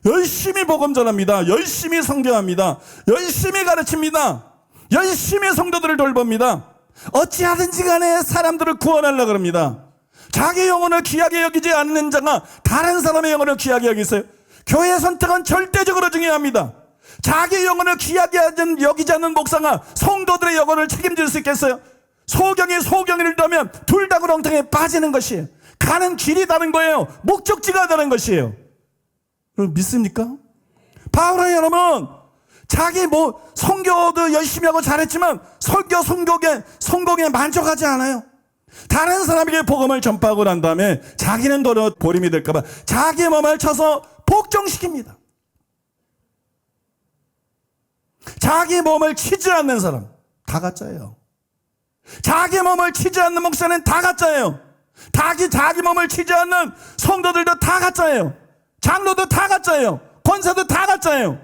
열심히 복음 전합니다. 열심히 성경합니다. 열심히 가르칩니다. 열심히 성도들을 돌봅니다. 어찌하든지 간에 사람들을 구원하려고 합니다. 자기 영혼을 귀하게 여기지 않는 자가 다른 사람의 영혼을 귀하게 여기세요. 교회 선택은 절대적으로 중요합니다. 자기 영혼을 귀하게 여기지 않는 목사가 성도들의 영혼을 책임질 수 있겠어요? 소경이 소경이를 떠면 둘 다 구렁텅이에 빠지는 것이에요. 가는 길이 다른 거예요. 목적지가 다른 것이에요. 여러분 믿습니까? 바울은 여러분 자기 선교도 열심히 하고 잘했지만 성공에 만족하지 않아요. 다른 사람에게 복음을 전파하고 난 다음에 자기는 도로 보림이 될까봐 자기 몸을 쳐서 복종시킵니다. 자기 몸을 치지 않는 사람 다 가짜예요. 자기 몸을 치지 않는 목사는 다 가짜예요. 자기 몸을 치지 않는 성도들도 다 가짜예요. 장로도 다 가짜예요. 권사도 다 가짜예요.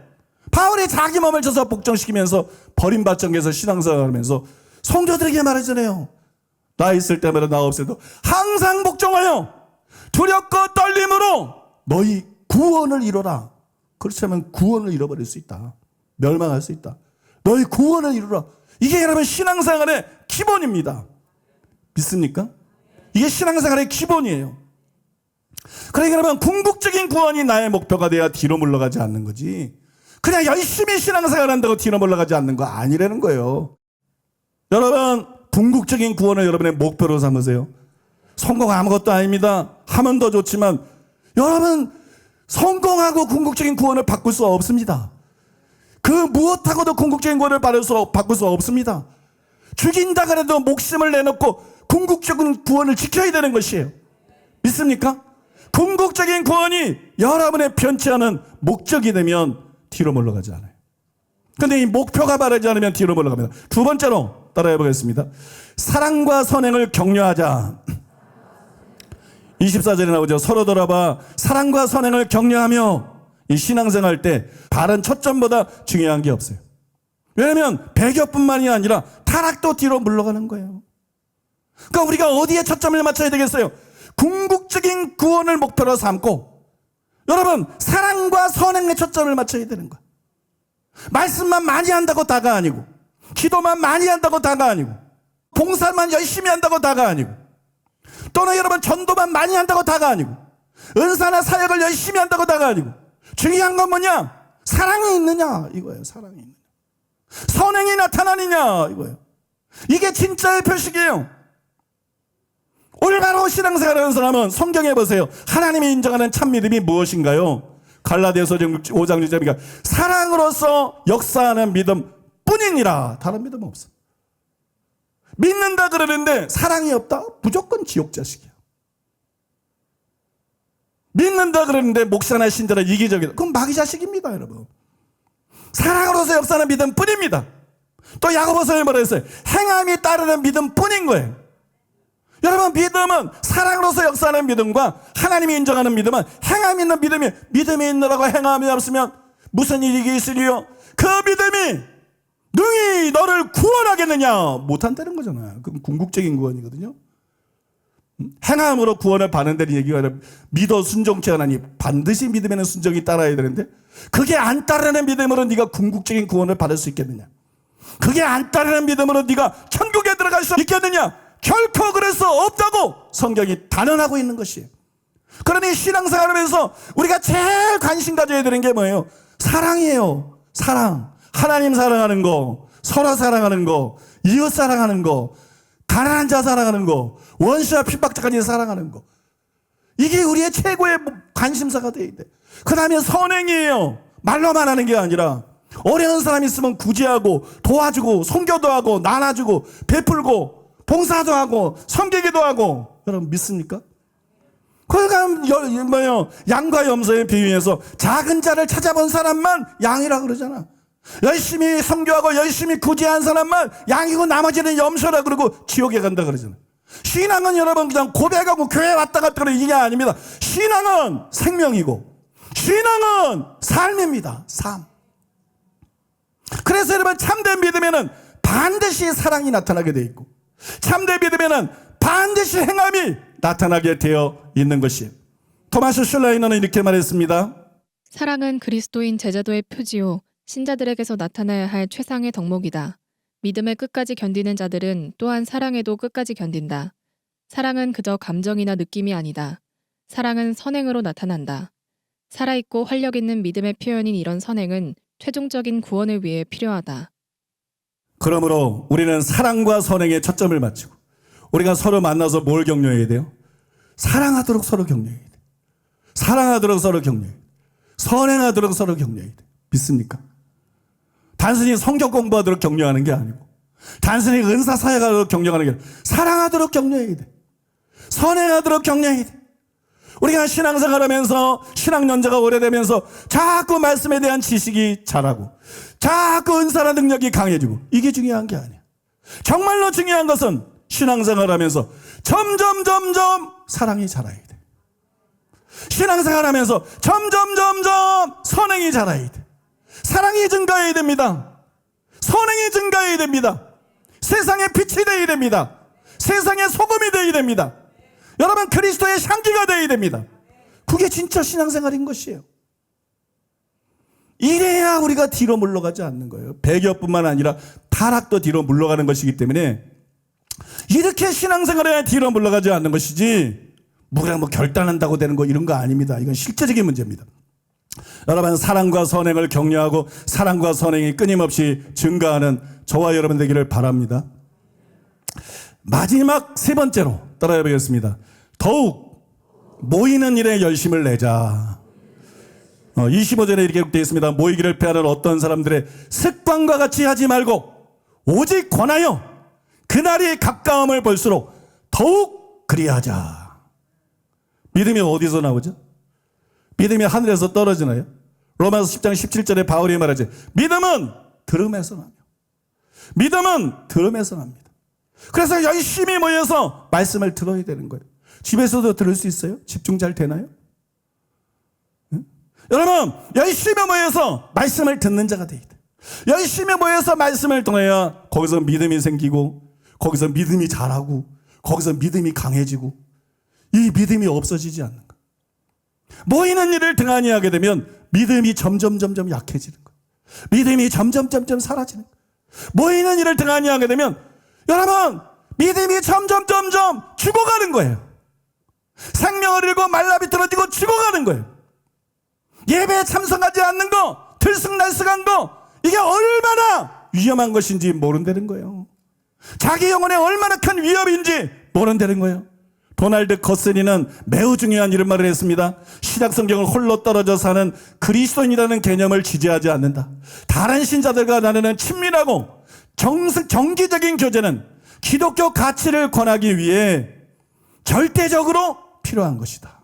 바울이 자기 몸을 쳐서 복종시키면서 버림받정에서 신앙생활하면서 성도들에게 말하잖아요. 나 있을 때마다 나 없을 때도 항상 복종하여 두렵고 떨림으로 너희 구원을 이루라. 그렇지 않으면 구원을 잃어버릴 수 있다. 멸망할 수 있다. 너희 구원을 이루라. 이게 여러분 신앙생활의 기본입니다. 믿습니까? 이게 신앙생활의 기본이에요. 그러니까 여러분 궁극적인 구원이 나의 목표가 돼야 뒤로 물러가지 않는 거지. 그냥 열심히 신앙생활 한다고 뒤로 물러가지 않는 거 아니라는 거예요. 여러분 궁극적인 구원을 여러분의 목표로 삼으세요. 성공 아무것도 아닙니다. 하면 더 좋지만 여러분 성공하고 궁극적인 구원을 바꿀 수 없습니다. 그 무엇하고도 궁극적인 구원을 바꿀 수 없습니다. 죽인다 그래도 목숨을 내놓고 궁극적인 구원을 지켜야 되는 것이에요. 믿습니까? 궁극적인 구원이 여러분의 편치 않은 목적이 되면 뒤로 물러가지 않아요. 근데 이 목표가 바르지 않으면 뒤로 물러갑니다. 두 번째로 따라해 보겠습니다. 사랑과 선행을 격려하자. 24절에 나오죠. 서로 돌아봐 사랑과 선행을 격려하며. 이 신앙생활 때 바른 초점보다 중요한 게 없어요. 왜냐하면 배교뿐만이 아니라 타락도 뒤로 물러가는 거예요. 그러니까 우리가 어디에 초점을 맞춰야 되겠어요? 궁극적인 구원을 목표로 삼고 여러분, 사랑과 선행에 초점을 맞춰야 되는 거야. 말씀만 많이 한다고 다가 아니고, 기도만 많이 한다고 다가 아니고, 봉사만 열심히 한다고 다가 아니고, 또는 여러분 전도만 많이 한다고 다가 아니고, 은사나 사역을 열심히 한다고 다가 아니고, 중요한 건 뭐냐? 사랑이 있느냐 이거예요. 사랑이 있느냐, 선행이 나타나느냐 이거예요. 이게 진짜의 표식이에요. 올바로 신앙생활하는 사람은 성경에 보세요. 하나님이 인정하는 참 믿음이 무엇인가요? 갈라디아서 5장 6절이니까 사랑으로서 역사하는 믿음 뿐이니라. 다른 믿음 없어. 믿는다 그러는데 사랑이 없다? 무조건 지옥 자식이야. 믿는다 그러는데 목사나 신자나 이기적이다. 그건 마귀 자식입니다, 여러분. 사랑으로서 역사하는 믿음 뿐입니다. 또 야고보서에 뭐라 했어요? 행함이 따르는 믿음 뿐인 거예요. 여러분, 믿음은 사랑으로서 역사하는 믿음과 하나님이 인정하는 믿음은 행함이 있는 믿음이, 믿음이 있느라고 행함이 없으면 무슨 일이 있으리요? 그 믿음이 능히 너를 구원하겠느냐? 못한다는 거잖아요. 그건 궁극적인 구원이거든요. 행함으로 구원을 받는다는 얘기가 아니라 믿어 순종케 하나니 반드시 믿음에는 순종이 따라야 되는데, 그게 안 따르는 믿음으로 네가 궁극적인 구원을 받을 수 있겠느냐? 그게 안 따르는 믿음으로 네가 천국에 들어갈 수 있겠느냐? 결코 그럴 수 없다고 성경이 단언하고 있는 것이에요. 그러니 신앙생활하면서 우리가 제일 관심 가져야 되는 게 뭐예요? 사랑이에요. 사랑. 하나님 사랑하는 거, 서로 사랑하는 거, 이웃 사랑하는 거, 가난한 자 사랑하는 거, 원수와 핍박자까지 사랑하는 거. 이게 우리의 최고의 관심사가 돼야 돼. 그 다음에 선행이에요. 말로만 하는 게 아니라 어려운 사람 있으면 구제하고 도와주고 선교도 하고 나눠주고 베풀고 봉사도 하고 섬기기도 하고. 여러분 믿습니까? 그러니까 양과 염소의 비유에서 작은 자를 찾아본 사람만 양이라 그러잖아. 열심히 섬교하고 열심히 구제한 사람만 양이고 나머지는 염소라 그러고 지옥에 간다 그러잖아. 신앙은 여러분 그냥 고백하고 교회 왔다 갔다 그러는 이게 아닙니다. 신앙은 생명이고 신앙은 삶입니다. 삶. 그래서 여러분 참된 믿음에는 반드시 사랑이 나타나게 돼 있고 참된 믿음에는 반드시 행함이 나타나게 되어 있는 것이에요. 토마스 슐라이너는 이렇게 말했습니다. 사랑은 그리스도인 제자도의 표지요 신자들에게서 나타나야 할 최상의 덕목이다. 믿음을 끝까지 견디는 자들은 또한 사랑에도 끝까지 견딘다. 사랑은 그저 감정이나 느낌이 아니다. 사랑은 선행으로 나타난다. 살아있고 활력있는 믿음의 표현인 이런 선행은 최종적인 구원을 위해 필요하다. 그러므로 우리는 사랑과 선행에 초점을 맞추고 우리가 서로 만나서 뭘 격려해야 돼요? 사랑하도록 서로 격려해야 돼. 사랑하도록 서로 격려해야 돼. 선행하도록 서로 격려해야 돼. 믿습니까? 단순히 성경 공부하도록 격려하는 게 아니고 단순히 은사 사역하도록 격려하는 게 아니라 사랑하도록 격려해야 돼. 선행하도록 격려해야 돼. 우리가 신앙생활하면서 신앙 연자가 오래되면서 자꾸 말씀에 대한 지식이 자라고 자꾸 은사나 능력이 강해지고 이게 중요한 게 아니야. 정말로 중요한 것은 신앙생활하면서 점점 사랑이 자라야 돼. 신앙생활하면서 점점 선행이 자라야 돼. 사랑이 증가해야 됩니다. 선행이 증가해야 됩니다. 세상의 빛이 되어야 됩니다. 세상의 소금이 되어야 됩니다. 여러분 그리스도의 향기가 되어야 됩니다. 그게 진짜 신앙생활인 것이에요. 이래야 우리가 뒤로 물러가지 않는 거예요. 배교뿐만 아니라 타락도 뒤로 물러가는 것이기 때문에 이렇게 신앙생활해야 뒤로 물러가지 않는 것이지 뭐가 결단한다고 되는 거 이런 거 아닙니다. 이건 실제적인 문제입니다. 여러분 사랑과 선행을 격려하고 사랑과 선행이 끊임없이 증가하는 저와 여러분 되기를 바랍니다. 마지막 세 번째로 따라해 보겠습니다. 더욱 모이는 일에 열심을 내자. 25절에 이렇게 되어 있습니다. 모이기를 패하는 어떤 사람들의 습관과 같이 하지 말고 오직 권하여 그날이 가까움을 볼수록 더욱 그리하자. 믿음이 어디서 나오죠? 믿음이 하늘에서 떨어지나요? 로마서 10장 17절에 바울이 말하지. 믿음은 들음에서 나며. 믿음은 들음에서 납니다. 그래서 열심히 모여서 말씀을 들어야 되는 거예요. 집에서도 들을 수 있어요? 집중 잘 되나요? 응? 여러분 열심히 모여서 말씀을 듣는 자가 돼야 돼. 열심히 모여서 말씀을 통해야 거기서 믿음이 생기고 거기서 믿음이 자라고 거기서 믿음이 강해지고 이 믿음이 없어지지 않는 거예요. 모이는 일을 등한히 하게 되면 믿음이 점점 약해지는 거예요. 믿음이 점점 사라지는 거예요. 모이는 일을 등한히 하게 되면 여러분 믿음이 점점 죽어가는 거예요. 생명을 잃고 말라비틀어지고 죽어가는 거예요. 예배에 참석하지 않는 거, 들쑥날쑥한 거, 이게 얼마나 위험한 것인지 모른다는 거예요. 자기 영혼에 얼마나 큰 위협인지 모른다는 거예요. 도널드 거스니는 매우 중요한 이런 말을 했습니다. 신약 성경을 홀로 떨어져 사는 그리스도인이라는 개념을 지지하지 않는다. 다른 신자들과 나누는 친밀하고 정기적인 교제는 기독교 가치를 권하기 위해 절대적으로 필요한 것이다.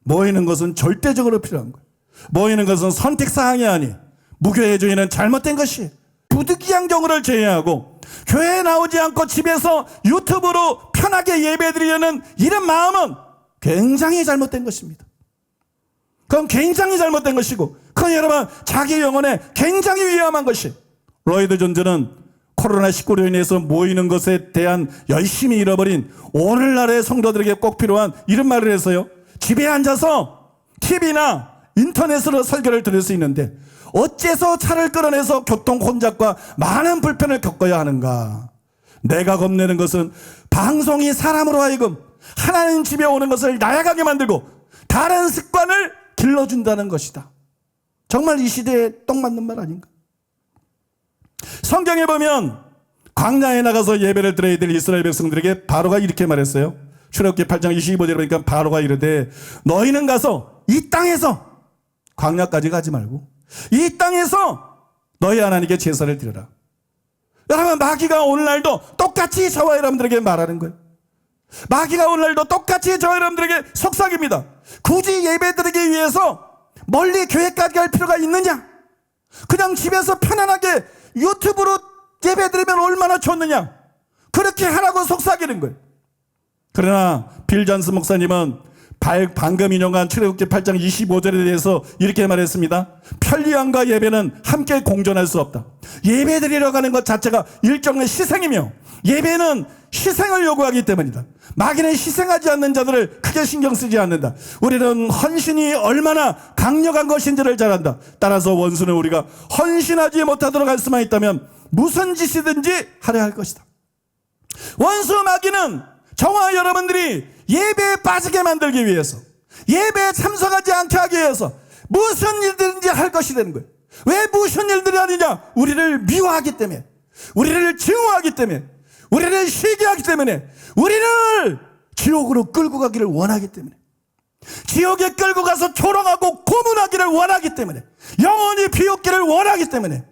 모이는 것은 절대적으로 필요한 거예요. 모이는 것은 선택사항이 아니 무교회주의는 잘못된 것이 부득이한 경우를 제외하고 교회에 나오지 않고 집에서 유튜브로 편하게 예배드리려는 이런 마음은 굉장히 잘못된 것입니다. 그건 굉장히 잘못된 것이고 그건 여러분 자기 영혼에 굉장히 위험한 것이 로이드 존즈는 코로나19로 인해서 모이는 것에 대한 열심히 잃어버린 오늘날의 성도들에게 꼭 필요한 이런 말을 해서요. 집에 앉아서 TV나 인터넷으로 설교를 들을 수 있는데 어째서 차를 끌어내서 교통 혼잡과 많은 불편을 겪어야 하는가? 내가 겁내는 것은 방송이 사람으로 하여금 하나님 집에 오는 것을 나약하게 만들고 다른 습관을 길러준다는 것이다. 정말 이 시대에 딱 맞는 말 아닌가? 성경에 보면 광야에 나가서 예배를 드려야 될 이스라엘 백성들에게 바로가 이렇게 말했어요. 출애굽기 8장 25절에 보니까 바로가 이르되 너희는 가서 이 땅에서 광야까지 가지 말고 이 땅에서 너희 하나님께 제사를 드려라. 여러분 마귀가 오늘날도 똑같이 저와 여러분들에게 말하는 거예요. 마귀가 오늘날도 똑같이 저와 여러분들에게 속삭입니다. 굳이 예배드리기 위해서 멀리 교회까지 갈 필요가 있느냐? 그냥 집에서 편안하게 유튜브로 예배드리면 얼마나 좋느냐? 그렇게 하라고 속삭이는 거예요. 그러나 빌 잔스 목사님은 방금 인용한 출애굽기 8장 25절에 대해서 이렇게 말했습니다. 편리함과 예배는 함께 공존할 수 없다. 예배드리러 가는 것 자체가 일종의 희생이며 예배는 희생을 요구하기 때문이다. 마귀는 희생하지 않는 자들을 크게 신경 쓰지 않는다. 우리는 헌신이 얼마나 강력한 것인지를 잘 안다. 따라서 원수는 우리가 헌신하지 못하도록 할 수만 있다면 무슨 짓이든지 하려 할 것이다. 원수 마귀는 저와 여러분들이 예배에 빠지게 만들기 위해서 예배에 참석하지 않게 하기 위해서 무슨 일든지 할 것이 되는 거예요. 왜 무슨 일들이 아니냐? 우리를 미워하기 때문에, 우리를 증오하기 때문에, 우리를 시기하기 때문에, 우리를 지옥으로 끌고 가기를 원하기 때문에, 지옥에 끌고 가서 조롱하고 고문하기를 원하기 때문에, 영원히 비웃기를 원하기 때문에.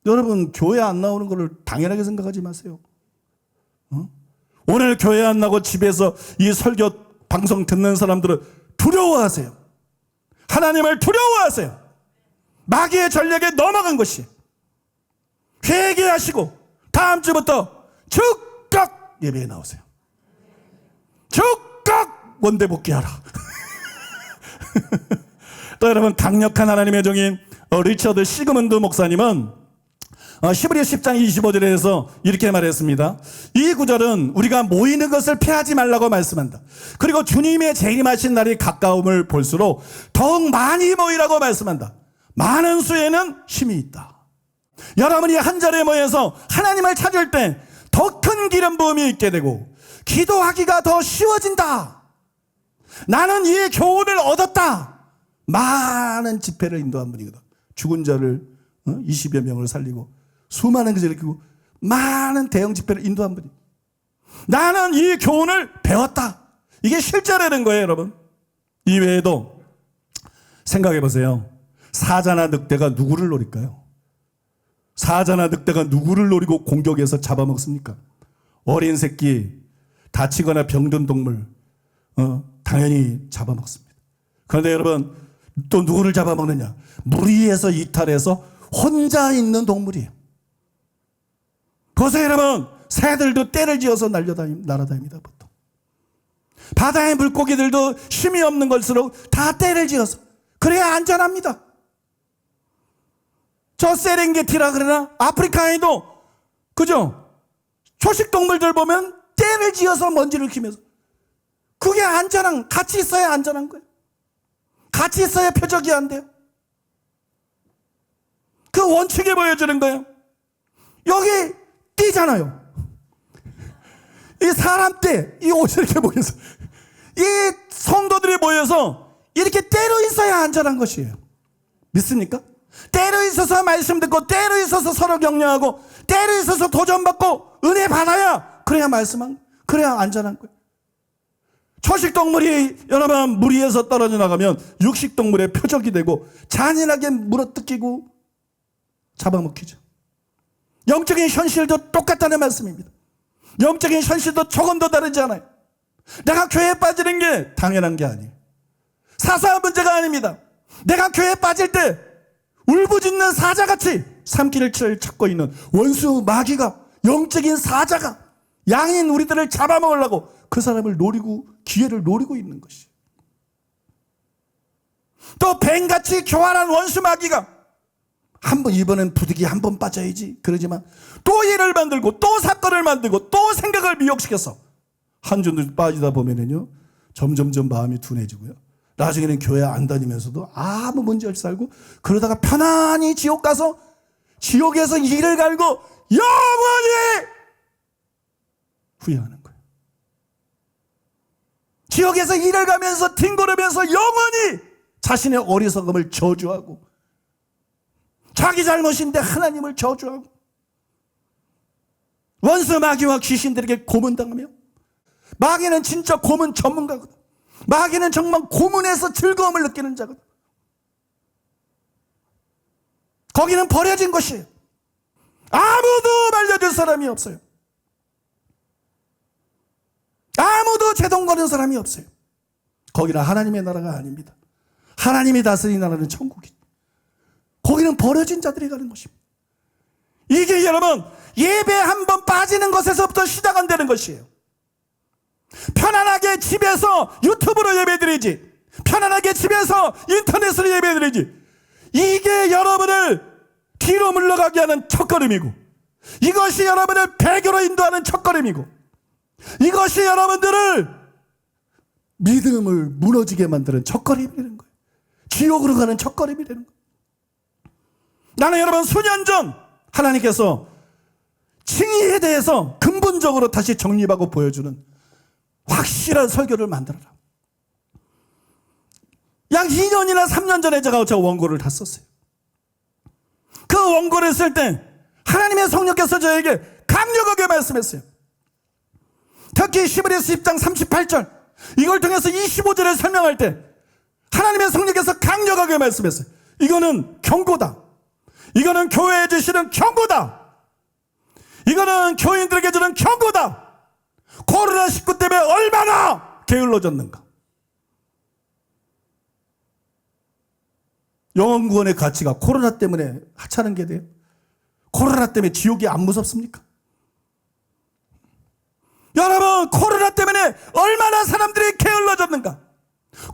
여러분 교회 안 나오는 것을 당연하게 생각하지 마세요. 오늘 교회 안 나고 집에서 이 설교 방송 듣는 사람들은 두려워하세요. 하나님을 두려워하세요. 마귀의 전략에 넘어간 것이. 회개하시고 다음 주부터 즉각 예배에 나오세요. 즉각 원대 복귀하라. 또 여러분 강력한 하나님의 종인 리처드 시그먼드 목사님은 히브리서 10장 25절에서 이렇게 말했습니다. 이 구절은 우리가 모이는 것을 피하지 말라고 말씀한다. 그리고 주님의 재림하신 날이 가까움을 볼수록 더욱 많이 모이라고 말씀한다. 많은 수에는 힘이 있다. 여러분이 한 자리에 모여서 하나님을 찾을 때 더 큰 기름 부음이 있게 되고 기도하기가 더 쉬워진다. 나는 이 교훈을 얻었다. 많은 집회를 인도한 분이거든. 죽은 자를 20여 명을 살리고 수많은 것을 일으키고 많은 대형 집회를 인도한 분이. 나는 이 교훈을 배웠다. 이게 실제라는 거예요, 여러분. 이 외에도 생각해 보세요. 사자나 늑대가 누구를 노릴까요? 사자나 늑대가 누구를 노리고 공격해서 잡아먹습니까? 어린 새끼, 다치거나 병든 동물, 당연히 잡아먹습니다. 그런데 여러분, 또 누구를 잡아먹느냐? 무리에서 이탈해서 혼자 있는 동물이에요. 보세요, 여러분. 새들도 떼를 지어서 날아다닙니다, 보통. 바다의 물고기들도 힘이 없는 것일수록 다 떼를 지어서. 그래야 안전합니다. 저 세렝게티라 그러나 아프리카에도, 그죠? 초식 동물들 보면 떼를 지어서 먼지를 키면서 그게 안전한, 같이 있어야 안전한 거예요. 같이 있어야 표적이 안 돼요. 그 원칙이 보여주는 거예요. 여기 띠잖아요. 이 사람 때, 이 옷을 이렇게 모여서, 이 성도들이 모여서 이렇게 때로 있어야 안전한 것이에요. 믿습니까? 때로 있어서 말씀 듣고, 때로 있어서 서로 격려하고, 때로 있어서 도전받고, 은혜 받아야, 그래야 말씀한, 그래야 안전한 거예요. 초식동물이 여러분 무리에서 떨어져 나가면 육식동물의 표적이 되고, 잔인하게 물어뜯기고 잡아먹히죠. 영적인 현실도 똑같다는 말씀입니다. 영적인 현실도 조금 더 다르지 않아요. 내가 교회에 빠지는 게 당연한 게 아니에요. 사소한 문제가 아닙니다. 내가 교회에 빠질 때 울부짖는 사자같이 삼키를 찾고 있는 원수 마귀가, 영적인 사자가 양인 우리들을 잡아먹으려고 그 사람을 노리고, 기회를 노리고 있는 것이에요. 또 뱀같이 교활한 원수 마귀가 한번, 이번엔 부득이 한번 빠져야지 그러지만 또 일을 만들고 또 사건을 만들고 또 생각을 미혹시켜서 한 주도 빠지다 보면은요, 점점점 마음이 둔해지고요, 나중에는 교회 안 다니면서도 아무 문제 없이 살고, 그러다가 편안히 지옥 가서 지옥에서 이를 갈고 영원히 후회하는 거예요. 지옥에서 이를 가면서 뒹굴으면서 영원히 자신의 어리석음을 저주하고, 자기 잘못인데 하나님을 저주하고, 원수 마귀와 귀신들에게 고문당하며, 마귀는 진짜 고문 전문가거든. 마귀는 정말 고문에서 즐거움을 느끼는 자거든. 거기는 버려진 곳이에요. 아무도 말려줄 사람이 없어요. 아무도 제동 거는 사람이 없어요. 거기는 하나님의 나라가 아닙니다. 하나님이 다스리는 나라는 천국이죠. 거기는 버려진 자들이 가는 곳입니다. 이게 여러분, 예배 한번 빠지는 것에서부터 시작 안 되는 것이에요. 편안하게 집에서 유튜브로 예배드리지, 편안하게 집에서 인터넷으로 예배드리지, 이게 여러분을 뒤로 물러가게 하는 첫걸음이고, 이것이 여러분을 배교로 인도하는 첫걸음이고, 이것이 여러분들을 믿음을 무너지게 만드는 첫걸음이라는 거예요. 지옥으로 가는 첫걸음이라는 거예요. 나는 여러분 수년 전 하나님께서 칭의에 대해서 근본적으로 다시 정립하고 보여주는 확실한 설교를 만들어라. 약 2년이나 3년 전에 제가 원고를 다 썼어요. 그 원고를 쓸 때 하나님의 성령께서 저에게 강력하게 말씀했어요. 특히 히브리서 10장 38절, 이걸 통해서 25절을 설명할 때 하나님의 성령께서 강력하게 말씀했어요. 이거는 경고다. 이거는 교회에 주시는 경고다. 이거는 교인들에게 주는 경고다. 코로나19 때문에 얼마나 게을러졌는가. 영원구원의 가치가 코로나 때문에 하찮은 게 돼요? 코로나 때문에 지옥이 안 무섭습니까? 여러분, 코로나 때문에 얼마나 사람들이 게을러졌는가.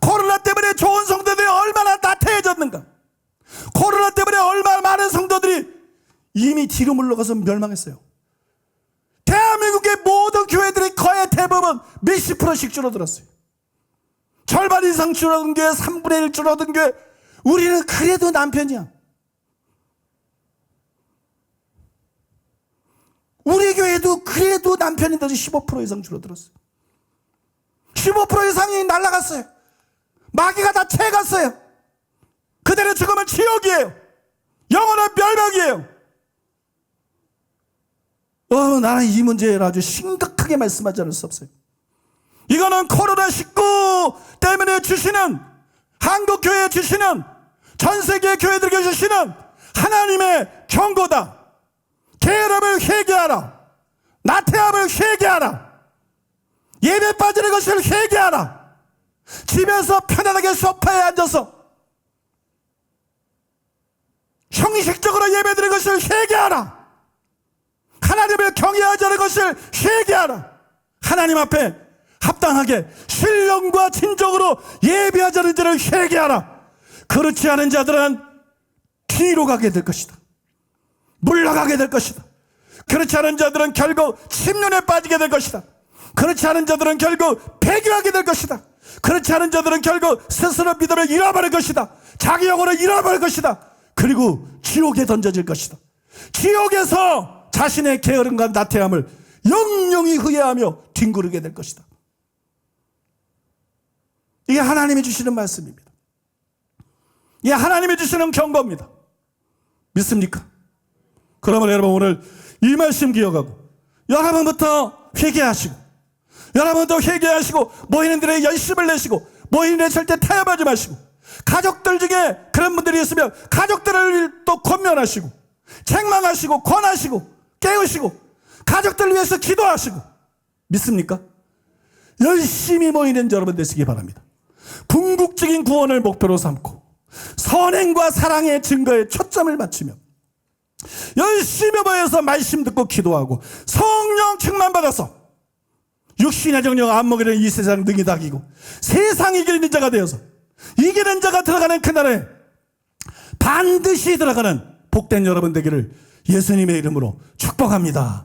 코로나 때문에 좋은 성도들이 얼마나 나태해졌는가. 코로나 때문에 얼마나 많은 성도들이 이미 뒤로 물러가서 멸망했어요. 대한민국의 모든 교회들이 거의 대부분 몇십 프로씩 줄어들었어요. 절반 이상 줄어든 게, 3분의 1 줄어든 게, 우리는 그래도 남편이야. 우리 교회도 그래도 남편인데도 15% 이상 줄어들었어요. 15% 이상이 날아갔어요. 마귀가 다 채갔어요. 그대로 죽으면 지옥이에요. 영원한 멸망이에요. 나는 이 문제를 아주 심각하게 말씀하지 않을 수 없어요. 이거는 코로나19 때문에 주시는, 한국교회에 주시는, 전 세계 교회들에게 주시는 하나님의 경고다. 게으름을 회개하라. 나태함을 회개하라. 예배 빠지는 것을 회개하라. 집에서 편안하게 소파에 앉아서 형식적으로 예배드리는 것을 회개하라. 하나님을 경외하지 않는 것을 회개하라. 하나님 앞에 합당하게 신령과 진정으로 예배하지 않는 자를 회개하라. 그렇지 않은 자들은 뒤로 가게 될 것이다. 물러가게 될 것이다. 그렇지 않은 자들은 결국 침륜에 빠지게 될 것이다. 그렇지 않은 자들은 결국 배교하게 될 것이다. 그렇지 않은 자들은 결국 스스로 믿음을 잃어버릴 것이다. 자기 영혼을 잃어버릴 것이다. 그리고 지옥에 던져질 것이다. 지옥에서 자신의 게으름과 나태함을 영영히 후회하며 뒹구르게 될 것이다. 이게 하나님이 주시는 말씀입니다. 이게 하나님이 주시는 경고입니다. 믿습니까? 그러면 여러분 오늘 이 말씀 기억하고 여러분부터 회개하시고 여러분도 회개하시고 모이는 데에 열심을 내시고 모이는 데 절대 타협하지 마시고 가족들 중에 그런 분들이 있으면 가족들을 또 권면하시고 책망하시고 권하시고 깨우시고 가족들을 위해서 기도하시고 믿습니까? 열심히 모이는 여러분 되시기 바랍니다. 궁극적인 구원을 목표로 삼고 선행과 사랑의 증거에 초점을 맞추며 열심히 모여서 말씀 듣고 기도하고 성령 충만받아서 육신의 정령 안목이는 이 세상 능히 다기고 세상 이기는 자가 되어서 이기는 자가 들어가는 그날에 반드시 들어가는 복된 여러분 되기를 예수님의 이름으로 축복합니다.